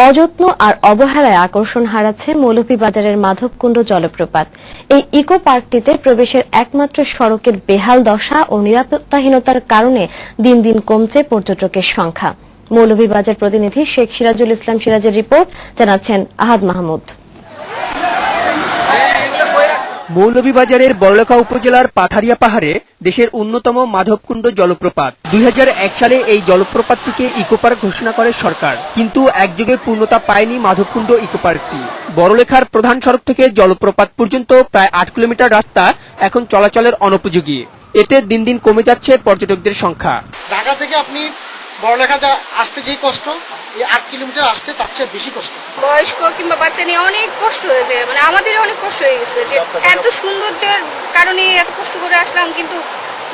অযত্ন আর অবহেলায় আকর্ষণ হারাচ্ছে মৌলভীবাজারের মাধবকুণ্ড জলপ্রপাত। এই ইকো পার্কটিতে প্রবেশের একমাত্র সড়কের বেহাল দশা ও নিরাপত্তাহীনতার কারণে দিন দিন কমছে পর্যটকের সংখ্যা। মৌলভীবাজার প্রতিনিধি শেখ সিরাজুল ইসলাম সিরাজের রিপোর্ট, জানাচ্ছেন আহাদ মাহমুদ। মৌলভীবাজারের বড়লেখা উপজেলার পাথারিয়া পাহাড়ে দেশের অন্যতম মাধবকুণ্ড জলপ্রপাত। 2001 সালে এই জলপ্রপাতটিকে ইকো পার্ক ঘোষণা করে সরকার, কিন্তু একযোগে পূর্ণতা পায়নি মাধবকুণ্ড ইকো পার্কটি। বড়লেখার প্রধান সড়ক থেকে জলপ্রপাত পর্যন্ত প্রায় 8 কিলোমিটার রাস্তা এখন চলাচলের অনুপযোগী। এতে দিন দিন কমে যাচ্ছে পর্যটকদের সংখ্যা। ঢাকা থেকে আপনি বড়লেখা আসতে যে কষ্ট, এই 8 কিলোমিটার আসতে তার চেয়ে বেশি কষ্ট। বয়স্ক কিংবা বাচ্চা নিয়ে অনেক কষ্ট হয়েছে, মানে আমাদের অনেক কষ্ট হয়ে গেছে যে এত সৌন্দর্যের কারণে এত কষ্ট করে আসলাম, কিন্তু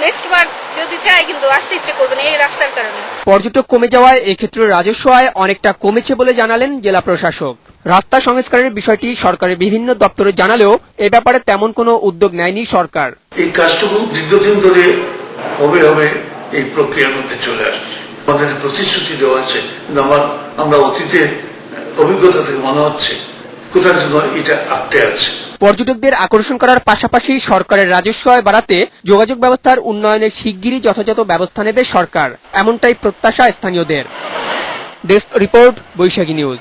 নেক্সট বার যদি চাই কিন্তু আসতে ইচ্ছে করবে না এই রাস্তার কারণে। পর্যটক কমে যাওয়ায় এক্ষেত্রে রাজস্ব আয় অনেকটা কমেছে বলে জানালেন জেলা প্রশাসক। রাস্তা সংস্কারের বিষয়টি সরকারের বিভিন্ন দপ্তরে জানালেও এ ব্যাপারে তেমন কোনো উদ্যোগ নেয়নি সরকার। এই কাজটুকু দীর্ঘদিন ধরে হবে এই প্রক্রিয়ার মধ্যে চলে আসছে। আমাদের প্রতিশ্রুতি দেওয়া হচ্ছে, কিন্তু আমরা অতীতে অভিজ্ঞতা থেকে মনে হচ্ছে কোথায় যেন এটা আটকে আছে। পর্যটকদের আকর্ষণ করার পাশাপাশি সরকারের রাজস্ব আয় বাড়াতে যোগাযোগ ব্যবস্থার উন্নয়নে শিগগিরই যথাযথ ব্যবস্থা নেবে সরকার, এমনটাই প্রত্যাশা স্থানীয়দের। ডেস্ক রিপোর্ট, বৈশাখী নিউজ।